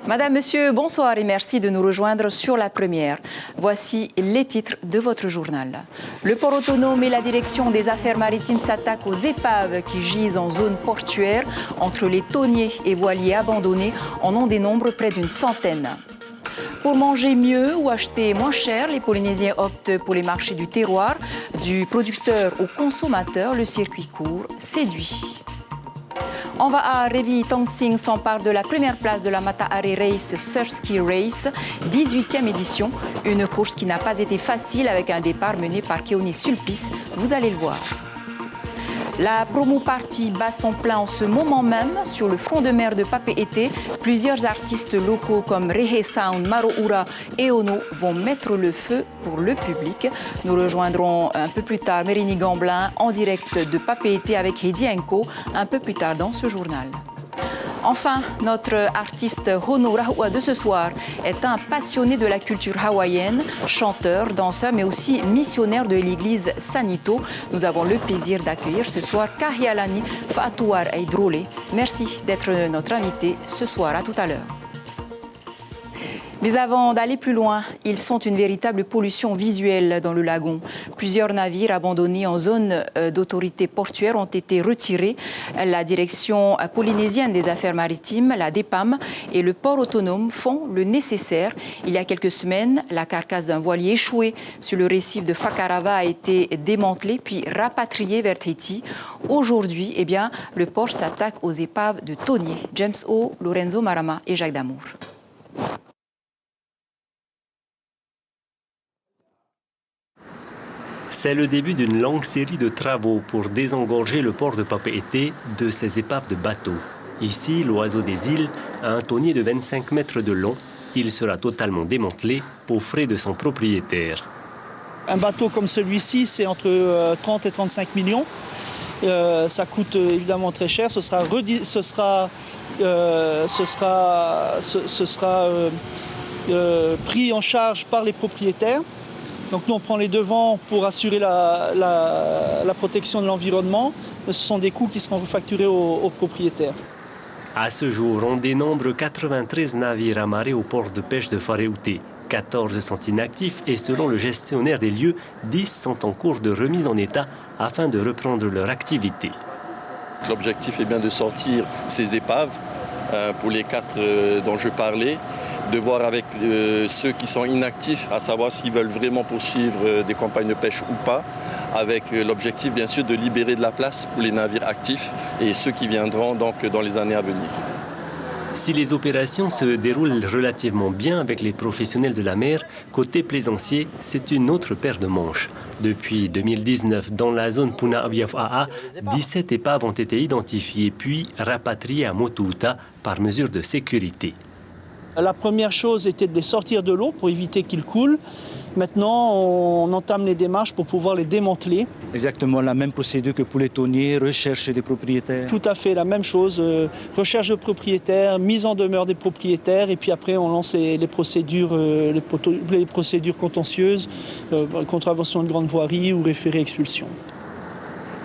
Madame, Monsieur, bonsoir et merci de nous rejoindre sur la première. Voici les titres de votre journal. Le port autonome et la direction des affaires maritimes s'attaquent aux épaves qui gisent en zone portuaire. Entre les thoniers et voiliers abandonnés, on en dénombre près d'une centaine. Pour manger mieux ou acheter moins cher, les Polynésiens optent pour les marchés du terroir. Du producteur au consommateur, le circuit court séduit. On va à Revi Tongsing s'empare de la première place de la Matahari Race Surf Ski Race, 18e édition. Une course qui n'a pas été facile avec un départ mené par Keoni Sulpice, vous allez le voir. La promo party bat son plein en ce moment même sur le front de mer de Papeete. Plusieurs artistes locaux comme Rehe Sound, Maro Ura et Ono vont mettre le feu pour le public. Nous rejoindrons un peu plus tard Mérini Gamblin en direct de Papeete avec Heidi Enko un peu plus tard dans ce journal. Enfin, notre artiste Hono Rahua de ce soir est un passionné de la culture hawaïenne, chanteur, danseur, mais aussi missionnaire de l'église Sanito. Nous avons le plaisir d'accueillir ce soir Kahialani Fatuar Aidrole. Merci d'être notre invité ce soir. À tout à l'heure. Mais avant d'aller plus loin, ils sont une véritable pollution visuelle dans le lagon. Plusieurs navires abandonnés en zone d'autorité portuaire ont été retirés. La direction polynésienne des affaires maritimes, la DEPAM, et le port autonome font le nécessaire. Il y a quelques semaines, la carcasse d'un voilier échoué sur le récif de Fakarava a été démantelée puis rapatriée vers Tahiti. Aujourd'hui, le port s'attaque aux épaves de thoniers. James O, Lorenzo Marama et Jacques Damour. C'est le début d'une longue série de travaux pour désengorger le port de Papeete de ses épaves de bateaux. Ici, l'oiseau des îles a un thonier de 25 mètres de long. Il sera totalement démantelé aux frais de son propriétaire. Un bateau comme celui-ci, c'est entre 30 et 35 millions. Ça coûte évidemment très cher. Ce sera pris en charge par les propriétaires. Donc nous, on prend les devants pour assurer la protection de l'environnement. Ce sont des coûts qui seront refacturés aux propriétaires. À ce jour, on dénombre 93 navires amarrés au port de pêche de Whareute. 14 sont inactifs et selon le gestionnaire des lieux, 10 sont en cours de remise en état afin de reprendre leur activité. L'objectif est bien de sortir ces épaves pour les 4 dont je parlais, de voir avec ceux qui sont inactifs, à savoir s'ils veulent vraiment poursuivre des campagnes de pêche ou pas, avec l'objectif bien sûr de libérer de la place pour les navires actifs et ceux qui viendront donc dans les années à venir. Si les opérations se déroulent relativement bien avec les professionnels de la mer, côté plaisancier, c'est une autre paire de manches. Depuis 2019, dans la zone Puna-Abiafa'a, 17 épaves ont été identifiées puis rapatriées à Motuuta par mesure de sécurité. La première chose était de les sortir de l'eau pour éviter qu'ils coulent. Maintenant, on entame les démarches pour pouvoir les démanteler. Exactement la même procédure que pour les thoniers, recherche des propriétaires. Tout à fait la même chose, recherche de propriétaires, mise en demeure des propriétaires et puis après on lance les procédures contentieuses, contravention de grande voirie ou référé expulsion.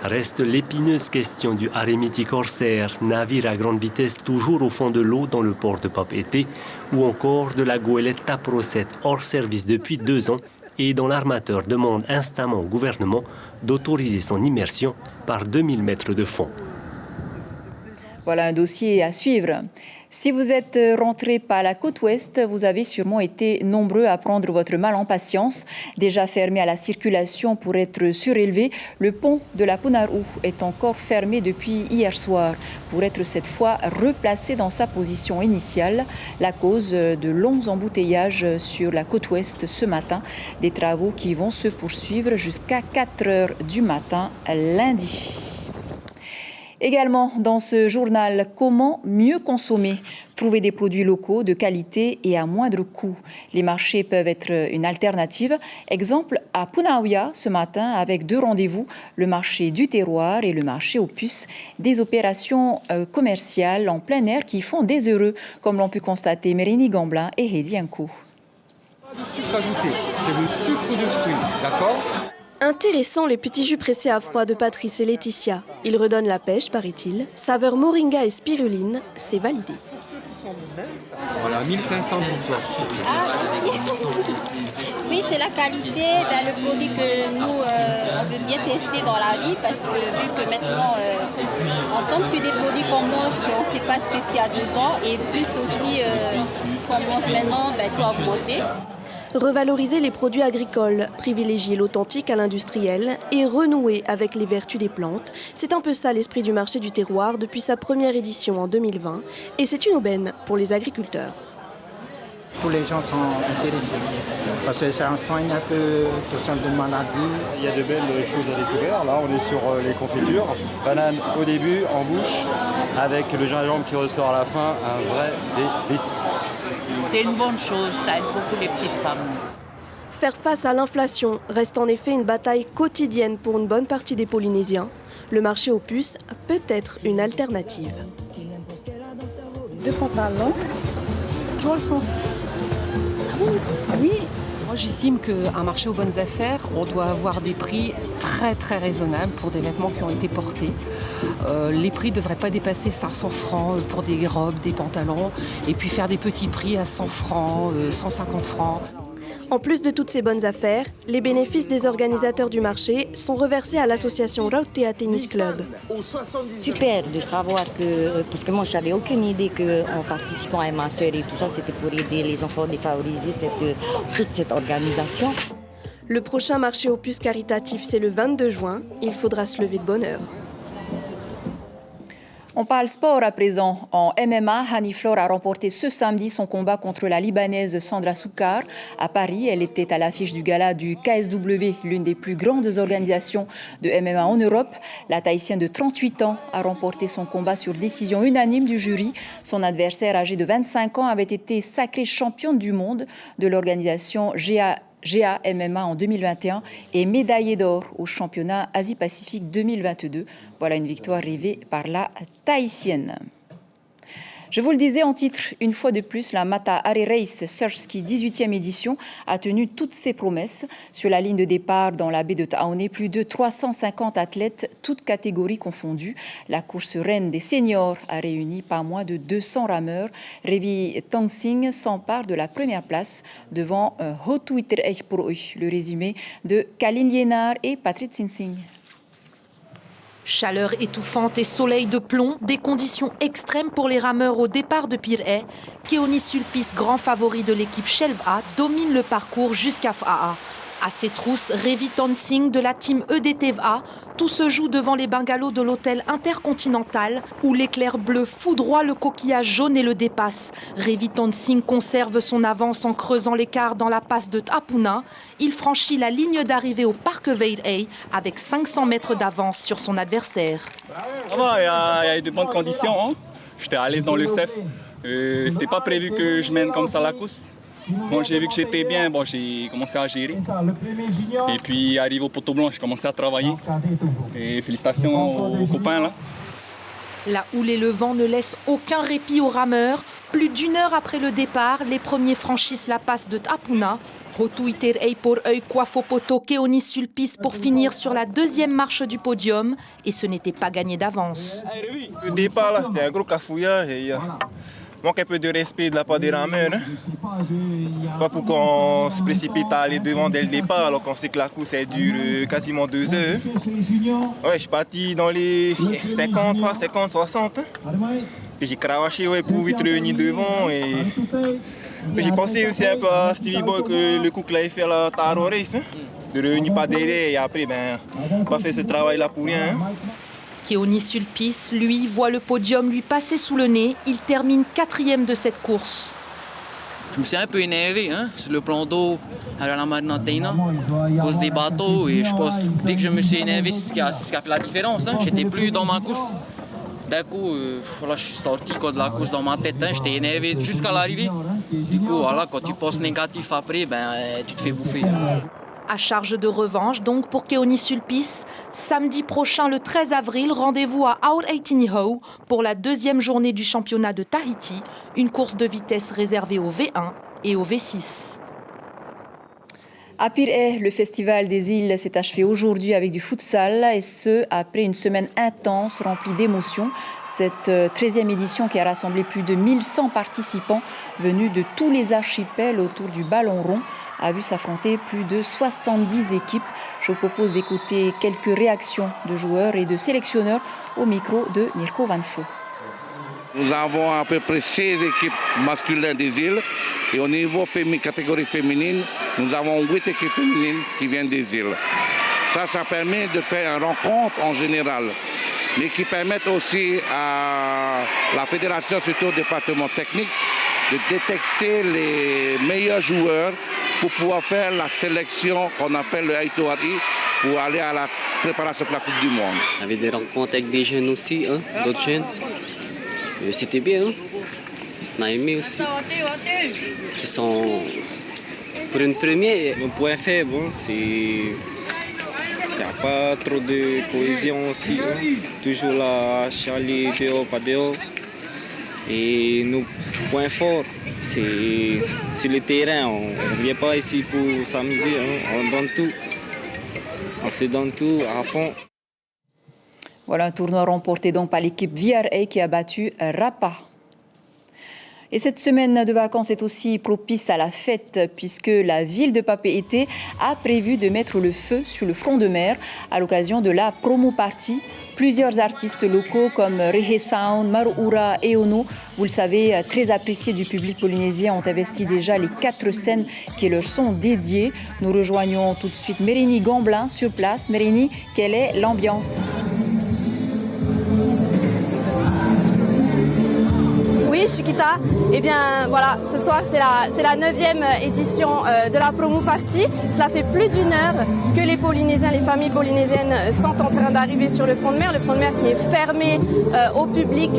Reste l'épineuse question du Aremiti Corsair, navire à grande vitesse toujours au fond de l'eau dans le port de Papeete, ou encore de la goélette Tapro 7 hors service depuis 2 ans et dont l'armateur demande instamment au gouvernement d'autoriser son immersion par 2000 mètres de fond. Voilà un dossier à suivre. Si vous êtes rentré par la côte ouest, vous avez sûrement été nombreux à prendre votre mal en patience. Déjà fermé à la circulation pour être surélevé, le pont de la Punaru est encore fermé depuis hier soir pour être cette fois replacé dans sa position initiale. La cause de longs embouteillages sur la côte ouest ce matin. Des travaux qui vont se poursuivre jusqu'à 4 heures du matin lundi. Également dans ce journal, comment mieux consommer, trouver des produits locaux de qualité et à moindre coût. Les marchés peuvent être une alternative. Exemple à Punaauia ce matin avec 2 rendez-vous, le marché du terroir et le marché aux puces. Des opérations commerciales en plein air qui font des heureux, comme l'ont pu constater Mérini Gamblin et Heidi Enko. Pas de sucre ajouté, c'est le sucre de fruits, d'accord ? Intéressant les petits jus pressés à froid de Patrice et Laetitia. Ils redonnent la pêche, paraît-il. Saveur moringa et spiruline, c'est validé. Voilà, 1500 pour toi. Oui, c'est la qualité dans le produit que nous, on veut bien tester dans la vie parce que vu que maintenant, on tombe sur des produits qu'on mange, qu'on ne sait pas ce qu'il y a dedans et plus aussi ce qu'on mange maintenant, tout augmenter. Revaloriser les produits agricoles, privilégier l'authentique à l'industriel et renouer avec les vertus des plantes, c'est un peu ça l'esprit du marché du terroir depuis sa première édition en 2020 et c'est une aubaine pour les agriculteurs. Tous les gens sont intéressés parce que ça soigne un peu tout sortes de maladies. Il y a de belles choses à découvrir. Là, on est sur les confitures. Banane au début, en bouche, avec le gingembre qui ressort à la fin, un vrai délice. C'est une bonne chose, ça aide beaucoup les petites femmes. Faire face à l'inflation reste en effet une bataille quotidienne pour une bonne partie des Polynésiens. Le marché aux puces peut être une alternative. Deux pantalons, 300. Oui, moi j'estime qu'un marché aux bonnes affaires, on doit avoir des prix très très raisonnables pour des vêtements qui ont été portés. Les prix ne devraient pas dépasser 500 francs pour des robes, des pantalons, et puis faire des petits prix à 100 francs, 150 francs. En plus de toutes ces bonnes affaires, les bénéfices des organisateurs du marché sont reversés à l'association Rautea Tennis Club. Super de savoir que, parce que moi je n'avais aucune idée qu'en participant à ma soeur et tout ça, c'était pour aider les enfants défavorisés, toute cette organisation. Le prochain marché aux puces caritatif, c'est le 22 juin. Il faudra se lever de bonne heure. On parle sport à présent. En MMA, Hani Flor a remporté ce samedi son combat contre la Libanaise Sandra Soukar. À Paris, elle était à l'affiche du gala du KSW, l'une des plus grandes organisations de MMA en Europe. La Tahitienne de 38 ans a remporté son combat sur décision unanime du jury. Son adversaire, âgé de 25 ans, avait été sacrée championne du monde de l'organisation GA MMA en 2021 et médaillée d'or au championnat Asie-Pacifique 2022. Voilà une victoire rêvée par la Tahitienne. Je vous le disais en titre, une fois de plus, la Mata Hari Race Surf Ski 18e édition a tenu toutes ses promesses. Sur la ligne de départ dans la baie de Taoné, plus de 350 athlètes, toutes catégories confondues. La course reine des seniors a réuni pas moins de 200 rameurs. Revi Tongsing s'empare de la première place devant Hotuiter Eichporoy. Le résumé de Kalin Liénard et Patrick Sinsing. Chaleur étouffante et soleil de plomb, des conditions extrêmes pour les rameurs au départ de Pirée. Keoni Sulpice, grand favori de l'équipe Shelva, domine le parcours jusqu'à Fa'a. À ses trousses, Revi Tongsing de la team EDTVA. Tout se joue devant les bungalows de l'hôtel Intercontinental où l'éclair bleu foudroie le coquillage jaune et le dépasse. Revi Tongsing conserve son avance en creusant l'écart dans la passe de Tapuna. Il franchit la ligne d'arrivée au parc Veirei avec 500 mètres d'avance sur son adversaire. Ça va, il y a eu de bonnes conditions. Hein. J'étais à l'aise dans le CEF. C'était pas prévu que je mène comme ça la course. Quand j'ai vu que j'étais bien, j'ai commencé à gérer. Et puis, arrivé au poteau blanc, j'ai commencé à travailler. Et félicitations aux copains là. La houle et le vent ne laissent aucun répit aux rameurs. Plus d'une heure après le départ, les premiers franchissent la passe de Tapuna. Hotuiter Eichporoy Kwafopoto Keoni Sulpice pour finir sur la deuxième marche du podium. Et ce n'était pas gagné d'avance. Le départ, là, c'était un gros cafouillage. Manque un peu de respect de la part des rameurs. Hein. Pas pour qu'on se précipite à aller devant dès le départ alors qu'on sait que la course elle dure quasiment 2 heures. Ouais, je suis parti dans les 50, 60. Hein. J'ai cravaché pour vite revenir devant. J'ai pensé aussi un peu à Stevie Boy que le coup qu'il avait fait à la Taro Race. Hein. De revenir pas derrière et après, on va faire ce travail-là pour rien. Hein. Keoni Sulpice, lui, voit le podium lui passer sous le nez. Il termine 4e de cette course. Je me suis un peu énervé sur le plan d'eau à la Marinatina à cause des bateaux. Et je pense dès que je me suis énervé, c'est ce qui a fait la différence. Hein. J'étais plus dans ma course. D'un coup, je suis sorti de la course dans ma tête. Hein. J'étais énervé jusqu'à l'arrivée. Du coup, voilà, quand tu penses négatif après, tu te fais bouffer. À charge de revanche donc pour Keoni Sulpice. Samedi prochain, le 13 avril, rendez-vous à Aotearoa pour la deuxième journée du championnat de Tahiti, une course de vitesse réservée au V1 et au V6. À Pirée, le Festival des îles s'est achevé aujourd'hui avec du futsal et ce, après une semaine intense remplie d'émotions. Cette 13e édition qui a rassemblé plus de 1100 participants venus de tous les archipels autour du ballon rond a vu s'affronter plus de 70 équipes. Je vous propose d'écouter quelques réactions de joueurs et de sélectionneurs au micro de Mirko Van Foo. Nous avons à peu près 16 équipes masculines des îles et au niveau catégorie féminine, nous avons 8 équipes féminines qui viennent des îles. Ça permet de faire une rencontre en général, mais qui permet aussi à la fédération, surtout au département technique, de détecter les meilleurs joueurs pour pouvoir faire la sélection qu'on appelle le I2RI pour aller à la préparation pour la Coupe du Monde. Il y avait des rencontres avec des jeunes aussi, d'autres jeunes. C'était bien, on a aimé aussi. Pour une première, mon point faible, c'est qu'il n'y a pas trop de cohésion aussi. Toujours la Charlie dehors, pas dehors. Et nos points forts, c'est le terrain. On ne vient pas ici pour s'amuser, on donne tout. On se donne tout à fond. Voilà un tournoi remporté donc par l'équipe VRA qui a battu Rapa. Et cette semaine de vacances est aussi propice à la fête puisque la ville de Papeete a prévu de mettre le feu sur le front de mer à l'occasion de la promo party. Plusieurs artistes locaux comme Rehe Sound, Maruura et Ono, vous le savez, très appréciés du public polynésien, ont investi déjà les 4 scènes qui leur sont dédiées. Nous rejoignons tout de suite Mérini Gamblin sur place. Mérini, quelle est l'ambiance ? Oui, Chiquita, eh bien voilà, ce soir c'est la 9e édition de la promo party. Cela fait plus d'une heure que les Polynésiens, les familles polynésiennes sont en train d'arriver sur le front de mer qui est fermé au public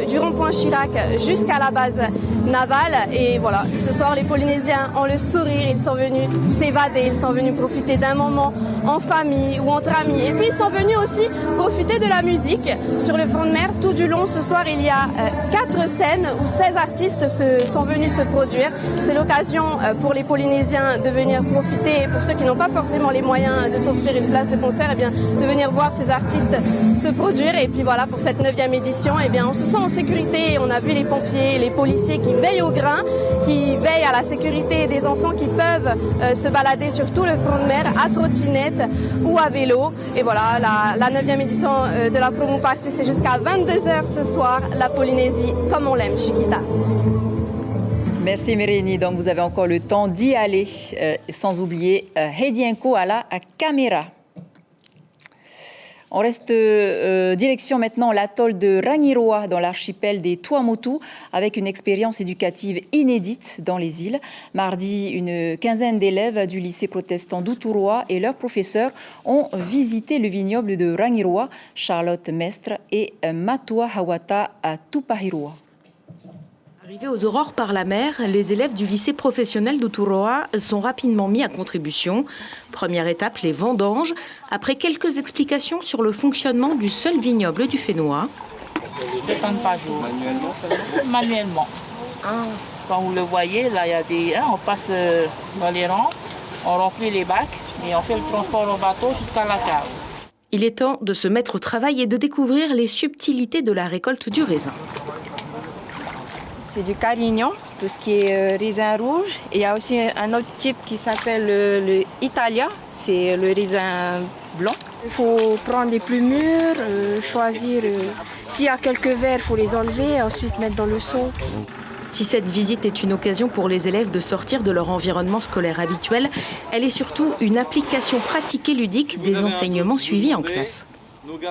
du rond-point Chirac jusqu'à la base navale. Et voilà, ce soir les Polynésiens ont le sourire, ils sont venus s'évader, ils sont venus profiter d'un moment en famille ou entre amis. Et puis ils sont venus aussi profiter de la musique sur le front de mer. Tout du long ce soir il y a 4 scènes où 16 artistes sont venus se produire. C'est l'occasion pour les Polynésiens de venir profiter, pour ceux qui n'ont pas forcément les moyens de s'offrir une place de concert, eh bien, de venir voir ces artistes se produire. Et puis voilà, pour cette 9e édition, eh bien, on se sent en sécurité. On a vu les pompiers, les policiers qui veillent au grain, qui veillent à la sécurité des enfants qui peuvent se balader sur tout le front de mer à trottinette ou à vélo. Et voilà, la 9e édition de la promo party, c'est jusqu'à 22h ce soir, la Polynésie comme on l'aime, Chiquita. Merci Mérini, donc vous avez encore le temps d'y aller, sans oublier Hedienko à la caméra. On reste direction maintenant l'atoll de Rangiroa dans l'archipel des Tuamotu avec une expérience éducative inédite dans les îles. Mardi, une quinzaine d'élèves du lycée protestant d'Uturoa et leurs professeurs ont visité le vignoble de Rangiroa, Charlotte Mestre et Matua Hawata à Tupahiroa. Arrivés aux aurores par la mer, les élèves du lycée professionnel d'Uturoa sont rapidement mis à contribution. Première étape, les vendanges. Après quelques explications sur le fonctionnement du seul vignoble du Fénois. Manuellement. Quand vous le voyez, là, il y a des, on passe dans les rangs, on remplit les bacs et on fait le transport au bateau jusqu'à la cave. Il est temps de se mettre au travail et de découvrir les subtilités de la récolte du raisin. C'est du carignan, tout ce qui est raisin rouge. Et il y a aussi un autre type qui s'appelle le Italia, c'est le raisin blanc. Il faut prendre les plus mûrs, choisir. S'il y a quelques verres, il faut les enlever et ensuite mettre dans le seau. Si cette visite est une occasion pour les élèves de sortir de leur environnement scolaire habituel, elle est surtout une application pratique et ludique des enseignements suivis en classe.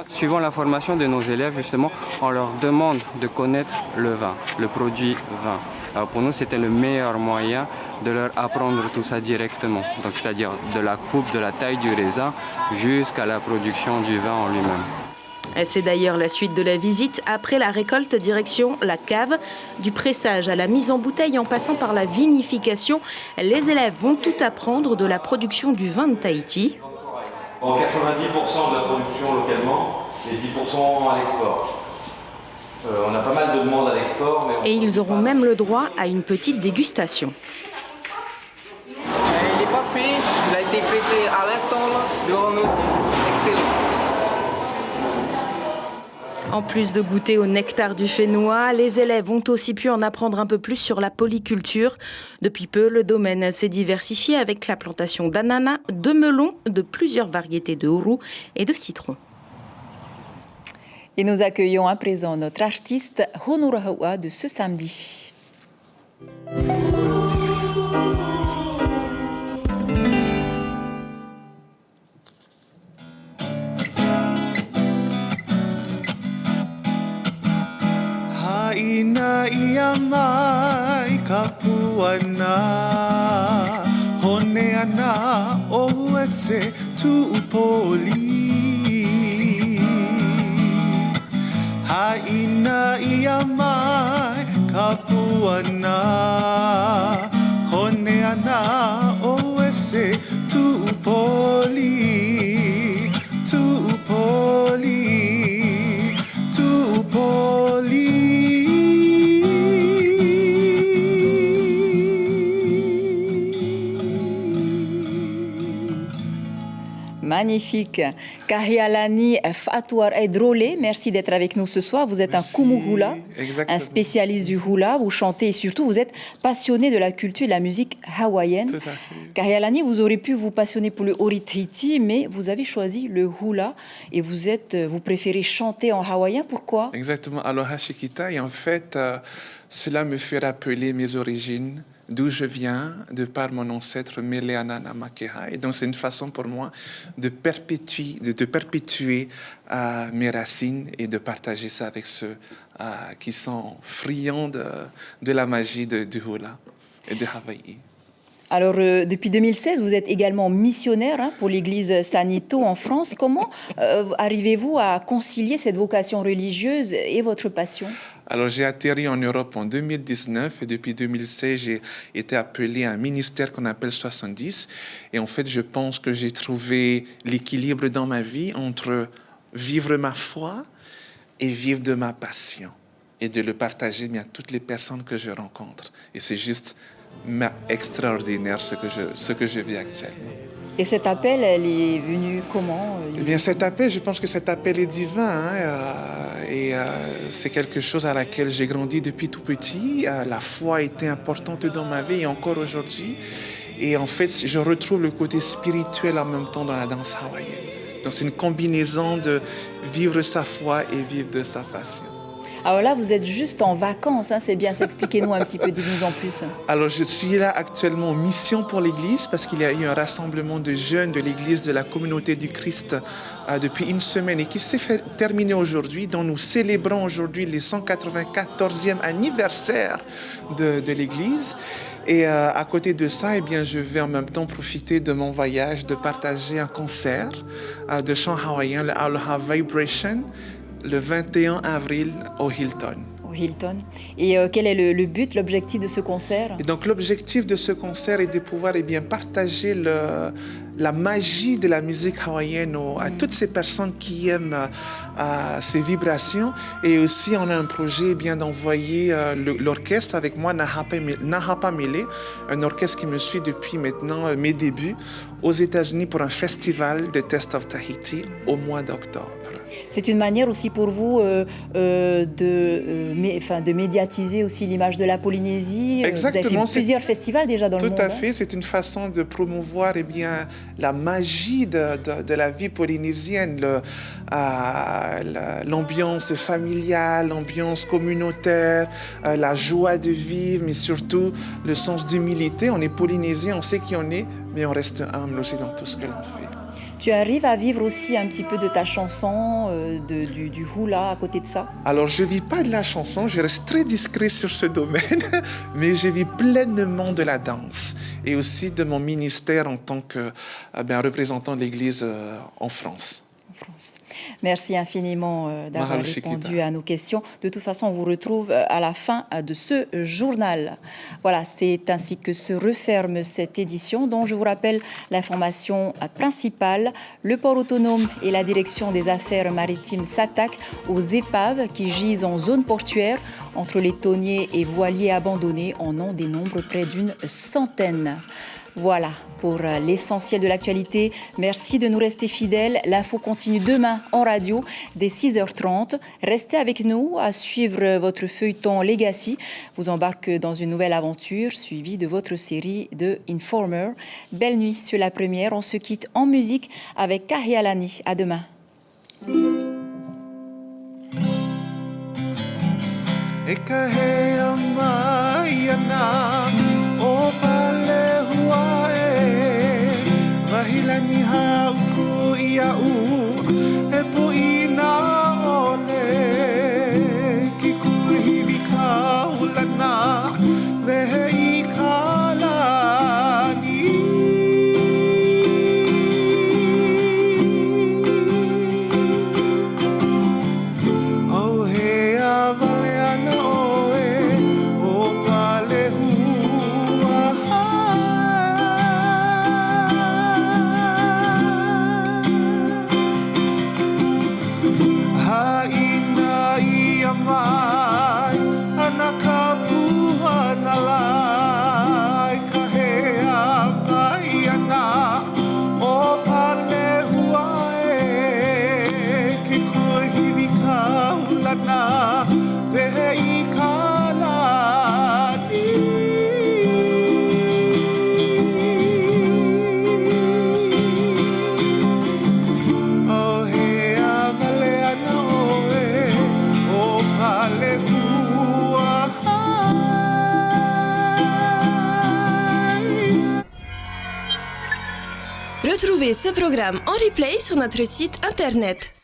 Suivant la formation de nos élèves, justement, on leur demande de connaître le vin, le produit vin. Alors pour nous, c'était le meilleur moyen de leur apprendre tout ça directement. Donc, c'est-à-dire de la coupe, de la taille du raisin jusqu'à la production du vin en lui-même. C'est d'ailleurs la suite de la visite. Après la récolte, direction la cave. Du pressage à la mise en bouteille en passant par la vinification, les élèves vont tout apprendre de la production du vin de Tahiti. 90% de la production localement et 10% à l'export. On a pas mal de demandes à l'export. Et ils auront même le droit à une petite dégustation. Il est parfait. temps là, devant nos yeux. Excellent. En plus de goûter au nectar du Fénois, les élèves ont aussi pu en apprendre un peu plus sur la polyculture. Depuis peu, le domaine s'est diversifié avec la plantation d'ananas, de melons, de plusieurs variétés de hourou et de citrons. Et nous accueillons à présent notre artiste Honurahaua de ce samedi. Haina ia mai ka puana Hone ana o ese tuupoli Haina ia mai ka puana Hone ana o ese tuupoli Tuupoli Tuupoli Magnifique. Kahialani Fatouar Edrolé, merci d'être avec nous ce soir. Vous êtes un kumuhula, un spécialiste du hula. Vous chantez et surtout vous êtes passionné de la culture et de la musique hawaïenne. Tout à fait. Kahialani, vous auriez pu vous passionner pour le orithiti, mais vous avez choisi le hula et vous préférez chanter en hawaïen. Pourquoi? Exactement. Alors Hashikita, et en fait, cela me fait rappeler mes origines, d'où je viens, de par mon ancêtre Meleana Namakeha. Et donc, c'est une façon pour moi de perpétuer mes racines et de partager ça avec ceux qui sont friands de la magie du hula et de Hawaï. Alors, depuis 2016, vous êtes également missionnaire pour l'église Sanito en France. Comment arrivez-vous à concilier cette vocation religieuse et votre passion? Alors, j'ai atterri en Europe en 2019 et depuis 2016, j'ai été appelé à un ministère qu'on appelle 70. Et en fait, je pense que j'ai trouvé l'équilibre dans ma vie entre vivre ma foi et vivre de ma passion et de le partager à toutes les personnes que je rencontre. Et c'est juste extraordinaire ce que je vis actuellement. Et cet appel, elle est venue comment? Eh bien, cet appel, je pense que cet appel est divin. C'est quelque chose à laquelle j'ai grandi depuis tout petit. La foi était importante dans ma vie et encore aujourd'hui. Et en fait, je retrouve le côté spirituel en même temps dans la danse hawaïenne. Donc, c'est une combinaison de vivre sa foi et vivre de sa passion. Alors là, vous êtes juste en vacances, c'est bien. Expliquez-nous un petit peu, dites-nous en plus. Alors, je suis là actuellement en mission pour l'Église parce qu'il y a eu un rassemblement de jeunes de l'Église de la communauté du Christ depuis une semaine et qui s'est terminé aujourd'hui, dont nous célébrons aujourd'hui les 194e anniversaire de l'Église. Et à côté de ça, eh bien, je vais en même temps profiter de mon voyage de partager un concert de chant hawaïen, le Aloha Vibration, le 21 avril au Hilton. Au Hilton. Et quel est le but, l'objectif de ce concert? Et donc l'objectif de ce concert est de pouvoir partager la magie de la musique hawaïenne à toutes ces personnes qui aiment ces vibrations. Et aussi, on a un projet d'envoyer l'orchestre avec moi, Nahapa Mele, un orchestre qui me suit depuis maintenant mes débuts, aux États-Unis pour un festival de Test of Tahiti au mois d'octobre. C'est une manière aussi pour vous de médiatiser aussi l'image de la Polynésie. Exactement. Vous avez fait plusieurs festivals déjà dans le monde. Tout à fait. C'est une façon de promouvoir la magie de la vie polynésienne, l'ambiance familiale, l'ambiance communautaire, la joie de vivre, mais surtout le sens d'humilité. On est polynésien, on sait qui on est, mais on reste humble aussi dans tout ce que l'on fait. Tu arrives à vivre aussi un petit peu de ta chanson, du hula à côté de ça? Alors, je ne vis pas de la chanson, je reste très discret sur ce domaine, mais je vis pleinement de la danse et aussi de mon ministère en tant que représentant de l'Église en France. Merci infiniment d'avoir répondu à nos questions. De toute façon, on vous retrouve à la fin de ce journal. Voilà, c'est ainsi que se referme cette édition dont je vous rappelle l'information principale. Le port autonome et la direction des affaires maritimes s'attaquent aux épaves qui gisent en zone portuaire. Entre les tonniers et voiliers abandonnés, on en dénombre près d'une centaine. Voilà pour l'essentiel de l'actualité. Merci de nous rester fidèles. L'info continue demain en radio dès 6h30. Restez avec nous à suivre votre feuilleton Legacy. Vous embarque dans une nouvelle aventure suivie de votre série de Informer. Belle nuit sur la première. On se quitte en musique avec Kahialani. À demain. Hilani hauku iau e poina ole ki kuhiwi kaulana vehi kalani o he avale ana oe o pale hua mai anaka puana lai ka hea mai ana o pale hua e ki koe hiwi kaulana vei kalani o hea vale ana oe Retrouvez ce programme en replay sur notre site internet.